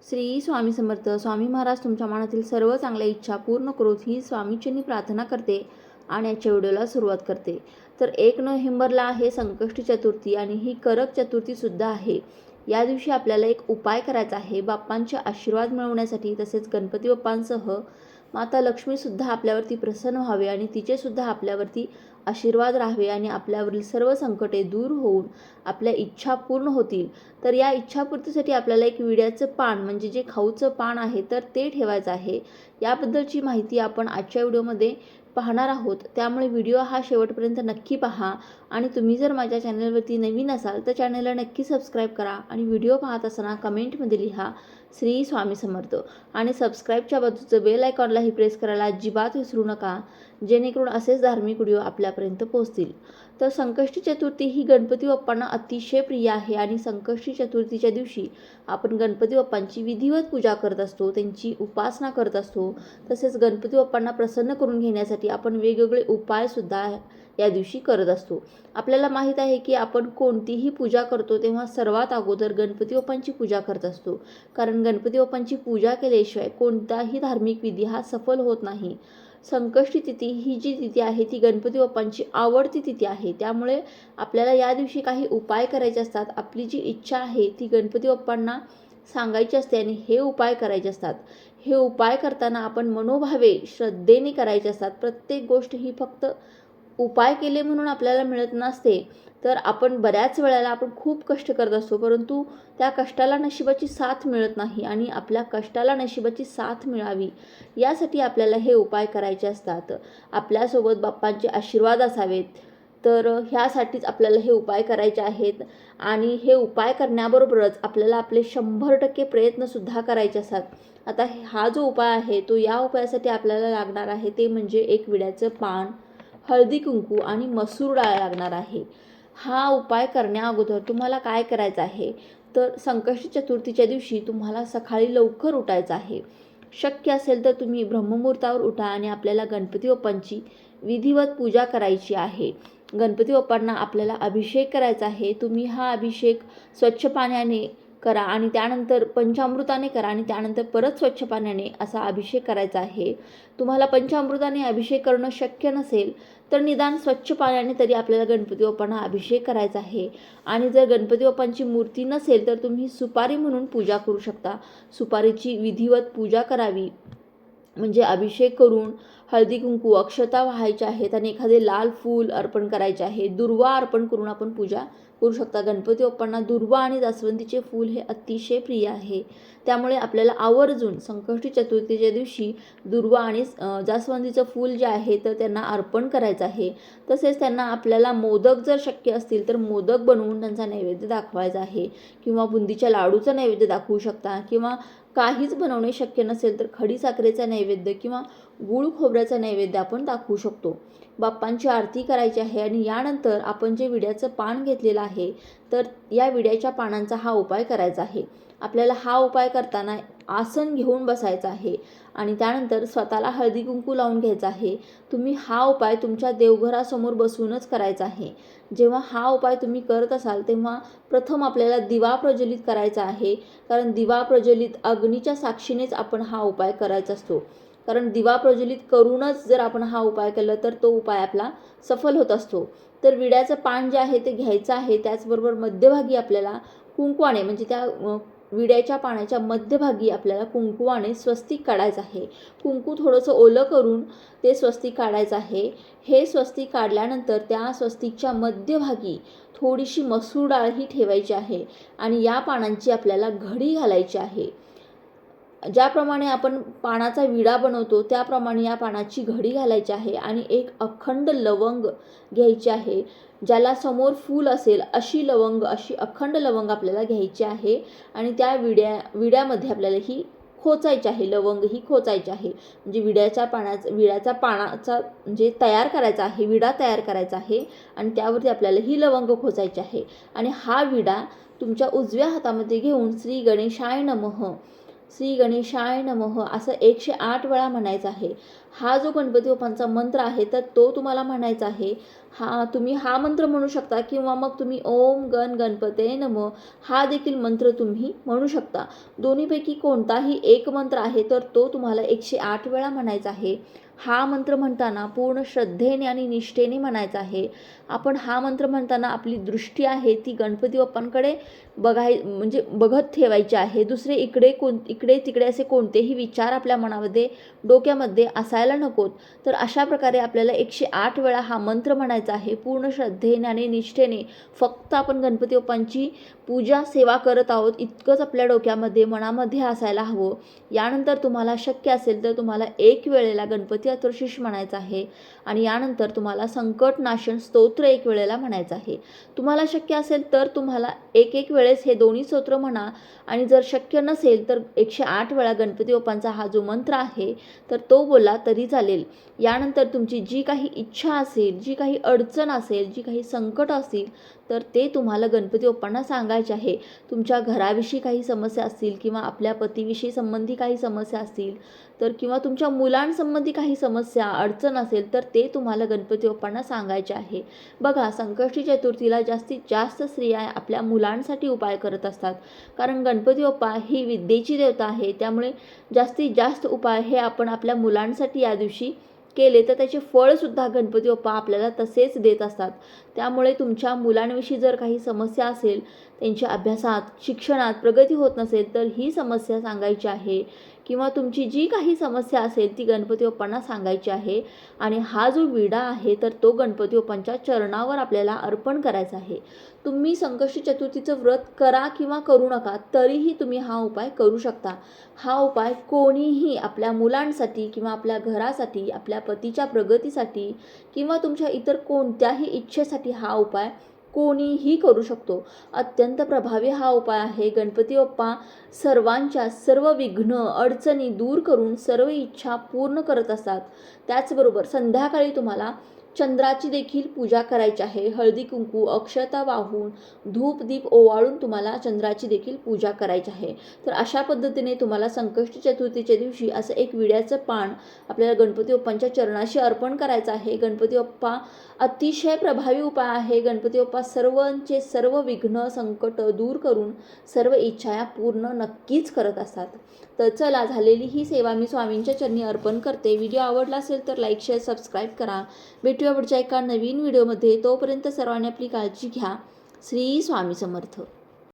श्री स्वामी समर्थ. स्वामी महाराज तुमच्या मनातील सर्व चांगल्या इच्छा पूर्ण करोत ही स्वामीचरणी प्रार्थना करते आणि आजच्या व्हिडिओला सुरुवात करते. तर 1 नोव्हेंबरला आहे संकष्टी चतुर्थी आणि ही करक चतुर्थीसुद्धा आहे. या दिवशी आपल्याला एक उपाय करायचा आहे बाप्पांचे आशीर्वाद मिळवण्यासाठी. तसेच गणपती बाप्पांसह माता लक्ष्मीसुद्धा आपल्यावरती प्रसन्न व्हावे आणि तिचेसुद्धा आपल्यावरती आशीर्वाद राहावे आणि आपल्यावरील सर्व संकटे दूर होऊन आपल्या इच्छा पूर्ण होतील. तर या इच्छापूर्तीसाठी आपल्याला एक विड्याचं पान म्हणजे जे खाऊचं पान आहे तर ते ठेवायचं आहे. याबद्दलची माहिती आपण आजच्या व्हिडिओमध्ये पाहणार आहोत. त्यामुळे व्हिडिओ हा शेवटपर्यंत नक्की पहा आणि तुम्ही जर माझ्या चॅनलवरती नवीन असाल तर चॅनलला नक्की सबस्क्राईब करा आणि व्हिडिओ पाहत असताना कमेंटमध्ये लिहा श्री स्वामी समर्थ आणि सबस्क्राईबच्या बाजूचं बेल आयकॉनलाही प्रेस करायला अजिबात विसरू नका, जेणेकरून असेच धार्मिक व्हिडिओ आपल्यापर्यंत पोहोचतील. तर संकष्टी चतुर्थी ही गणपती बाप्पांना अतिशय प्रिय आहे आणि संकष्टी चतुर्थीच्या दिवशी आपण गणपती बाप्पांची विधिवत पूजा करत असतो, त्यांची उपासना करत असतो. तसेच गणपती बाप्पांना प्रसन्न करून घेण्यासाठी आपण वेगवेगळे उपायसुद्धा या दिवशी करत असतो. आपल्याला माहीत आहे की आपण कोणतीही पूजा करतो तेव्हा सर्वात अगोदर गणपती बाप्पांची पूजा करत असतो, कारण गणपती बाप्पांची पूजा केल्याशिवाय कोणताही धार्मिक विधी हा सफल होत नाही. संकष्टी तिथी ही जी तिथी आहे ती गणपती बाप्पांची आवडती तिथी आहे. त्यामुळे आपल्याला या दिवशी काही उपाय करायचे असतात. आपली जी इच्छा आहे ती गणपती बाप्पांना सांगायची असते आणि हे उपाय करायचे असतात. हे उपाय करताना आपण मनोभावे श्रद्धेने करायचे असतात. प्रत्येक गोष्ट ही फक्त उपाय केले म्हणून आपल्याला मिळत नसते. तर आपण बऱ्याच वेळेला आपण खूप कष्ट करत असतो, परंतु त्या कष्टाला नशिबाची साथ मिळत नाही आणि आपल्या कष्टाला नशिबाची साथ मिळावी यासाठी आपल्याला हे उपाय करायचे असतात. आपल्यासोबत बाप्पांचे आशीर्वाद असावेत, तर ह्यासाठीच आपल्याला हे उपाय करायचे आहेत. आणि हे उपाय करण्याबरोबरच आपल्याला आपले 100% प्रयत्नसुद्धा करायचे असतात. आता हा जो उपाय आहे तो या उपायासाठी आपल्याला लागणार आहे ते म्हणजे एक विड्याचं पान, हळदी कुंकू आणि मसूर डाळ लागणार आहे. हा उपाय करण्या अगोदर तुम्हाला काय करायचं आहे, तर संकष्टी चतुर्थीच्या दिवशी तुम्हाला सकाळी लवकर उठायचं आहे. शक्य असेल तर तुम्ही ब्रह्ममुहूर्तावर उठा आणि आपल्याला गणपती बाप्पांची विधिवत पूजा करायची आहे. गणपती बाप्पांना आपल्याला अभिषेक करायचा आहे. तुम्ही हा अभिषेक स्वच्छ पाण्याने करा आणि त्यानंतर पंचामृताने करा आणि त्यानंतर परत स्वच्छ पाण्याने असा अभिषेक करायचा आहे. तुम्हाला पंचामृताने अभिषेक करणं शक्य नसेल तर निदान स्वच्छ पाण्याने तरी आपल्याला गणपती बाप्पांना अभिषेक करायचा आहे. आणि जर गणपती बाप्पांची मूर्ती नसेल तर तुम्ही सुपारी म्हणून पूजा करू शकता. सुपारीची विधिवत पूजा करावी म्हणजे अभिषेक करून हळदी कुंकू अक्षता वाहायच्या आहेत आणि एखादे लाल फूल अर्पण करायचे आहे. दुर्वा अर्पण करून आपण पूजा करू शकता. गणपती बाप्पांना दुर्वा आणि जास्वंदीचे फूल हे अतिशय प्रिय आहे. त्यामुळे आपल्याला आवर्जून संकष्टी चतुर्थीच्या दिवशी दुर्वा आणि जास्वंदीचं फूल जे आहे तर त्यांना अर्पण करायचं आहे. तसेच त्यांना आपल्याला मोदक जर शक्य असतील तर मोदक बनवून त्यांचा नैवेद्य दाखवायचा आहे किंवा बुंदीच्या लाडूचा नैवेद्य दाखवू शकता किंवा काहीच बनवणे शक्य नसेल तर खडीसाखरेचा नैवेद्य किंवा गूळ खोबऱ्याचा नैवेद्य आपण दाखवू शकतो. बाप्पांची आरती करायची आहे आणि यानंतर आपण जे विड्याचं पान घेतलेलं आहे तर या विड्याच्या पानांचा हा उपाय करायचा आहे. आपल्याला हा उपाय करताना आसन घेऊन बसायचं आहे आणि त्यानंतर स्वतःला हळदी कुंकू लावून घ्यायचा आहे. तुम्ही हा उपाय तुमच्या देवघरासमोर बसूनच करायचा आहे. जेव्हा हा उपाय तुम्ही करत असाल तेव्हा प्रथम आपल्याला दिवा प्रज्वलित करायचा आहे, कारण दिवा प्रज्वलित अग्नीच्या साक्षीनेच आपण हा उपाय करायचा असतो. कारण दिवा प्रज्वलित करूनच जर आपण हा उपाय केला तर तो उपाय आपला सफल होत असतो. तर विड्याचं पान जे आहे ते घ्यायचं आहे. त्याचबरोबर मध्यभागी आपल्याला कुंकवाने म्हणजे त्या विड्याच्या पानाच्या मध्यभागी आपल्याला कुंकवाने स्वस्तिक काढायचं आहे. कुंकू थोडंसं ओलं करून ते स्वस्तिक काढायचं आहे. हे स्वस्तिक काढल्यानंतर त्या स्वस्तिकच्या मध्यभागी थोडीशी मसूर डाळही ठेवायची आहे आणि या पानांची आपल्याला घडी घालायची आहे. ज्याप्रमाणे आपण पानाचा विडा बनवतो त्याप्रमाणे या पानाची घडी घालायची आहे आणि एक अखंड लवंग घ्यायची आहे. ज्याला समोर फूल असेल अशी लवंग, अशी अखंड लवंग आपल्याला घ्यायची आहे आणि त्या विड्यामध्ये आपल्याला ही खोचायची आहे. लवंग ही खोचायची आहे म्हणजे विड्याचा पानाचा म्हणजे तयार करायचा आहे, विडा तयार करायचा आहे आणि त्यावरती आपल्याला ही लवंग खोचायची आहे. आणि हा विडा तुमच्या उजव्या हातामध्ये घेऊन श्री गणेशाय नमः, श्री गणेशाय नमः असं 108 वेळा म्हणायचं आहे. हा जो गणपती बाप्पांचा मंत्र आहे तर तो तुम्हाला म्हणायचा आहे. तुम्ही हा मंत्र म्हणू शकता किंवा मग तुम्ही ओम गण गणपते नमः हा देखील मंत्र तुम्ही म्हणू शकता. दोन्हीपैकी कोणताही एक मंत्र आहे तर तो तुम्हाला 108 वेळा म्हणायचा आहे. हा मंत्र म्हणताना पूर्ण श्रद्धेने आणि निष्ठेने म्हणायचा आहे. आपण हा मंत्र म्हणताना आपली दृष्टी आहे ती गणपती बाप्पांकडे म्हणजे बघत ठेवायची आहे. दुसरे इकडे तिकडे असे कोणतेही विचार आपल्या मनामध्ये डोक्यामध्ये असायला नकोत. तर अशा प्रकारे आपल्याला 108 वेळा हा मंत्र म्हणायचा आहे. पूर्ण श्रद्धेने आणि निष्ठेने फक्त आपण गणपती बाप्पांची पूजा सेवा करत आहोत इतकंच आपल्या डोक्यामध्ये मनामध्ये असायला हवं. यानंतर तुम्हाला शक्य असेल तर तुम्हाला एक वेळेला गणपती अथर्वशीर्ष म्हणायचं आहे आणि यानंतर तुम्हाला संकटनाशन स्तोत्र एक वेळेला म्हणायचं आहे. तुम्हाला शक्य असेल तर तुम्हाला एक वेळेस हे दोन्ही स्तोत्र म्हणा आणि जर शक्य नसेल तर 108 वेळा गणपती बाप्पांचा हा जो मंत्र आहे तर तो बोलला तरी चालेल. यानंतर तुमची जी काही इच्छा असेल, जी काही अडचण असेल, जी काही संकट असतील तर ते तुम्हाला गणपती बाप्पांना सांगायचे आहे. तुमच्या घराविषयी काही समस्या असतील किंवा आपल्या पतीविषयी संबंधी काही समस्या असतील तर किंवा तुमच्या मुलांसंबंधी काही समस्या अडचण असेल तर ते तुम्हाला गणपती बाप्पांना सांगायचे आहे. बघा, संकष्टी चतुर्थीला जास्तीत जास्त स्त्रिया आपल्या मुलांसाठी उपाय करत असतात. कारण गणपती बाप्पा ही विद्येची देवता आहे. त्यामुळे जास्तीत जास्त उपाय हे आपण आपल्या मुलांसाठी या दिवशी केले तर त्याचे फळसुद्धा गणपती बाप्पा आपल्याला तसेच देत असतात. त्यामुळे तुमच्या मुलांविषयी जर काही समस्या असेल, त्यांच्या अभ्यासात, शिक्षणात प्रगती होत नसेल तर ही समस्या सांगायची आहे किंवा तुमची जी काही समस्या असेल ती गणपती बाप्पांना सांगायची आहे आणि हा जो विडा आहे तर तो गणपती बाप्पांच्या चरणावर आपल्याला अर्पण करायचा आहे. तुम्ही संकष्टी चतुर्थीचं व्रत करा किंवा करू नका तरीही तुम्ही हा उपाय करू शकता. हा उपाय कोणीही आपल्या मुलांसाठी किंवा आपल्या घरासाठी, आपल्या पतीच्या प्रगतीसाठी किंवा तुमच्या इतर कोणत्याही इच्छेसाठी हा उपाय कोणीही करू शकतो. अत्यंत प्रभावी हा उपाय आहे. गणपती बाप्पा सर्वांच्या सर्व विघ्न, अडचणी दूर करून सर्व इच्छा पूर्ण करत असतात. त्याचबरोबर संध्याकाळी तुम्हाला चंद्राची देखील पूजा करायची आहे. हळदी कुंकू, अक्षता वाहून, धूप दीप ओवाळून तुम्हाला चंद्राची देखील पूजा करायची आहे. तर अशा पद्धतीने तुम्हाला संकष्टी चतुर्थीच्या दिवशी असं एक विड्याचं पान आपल्याला गणपती बाप्पांच्या चरणाशी अर्पण करायचं आहे. गणपती बाप्पा अतिशय प्रभावी उपाय आहे. गणपती बाप्पा सर्वांचे सर्व विघ्न, संकट दूर करून सर्व इच्छा या पूर्ण नक्कीच करत असतात. तर चला, झालेली ही सेवा मी स्वामींच्या चरणी अर्पण करते. व्हिडिओ आवडला असेल तर लाईक, शेअर, सबस्क्राईब करा. भेटूया पुढच्या एका नवीन व्हिडिओमध्ये. तोपर्यंत सर्वांनी आपली काळजी घ्या. श्री स्वामी समर्थ.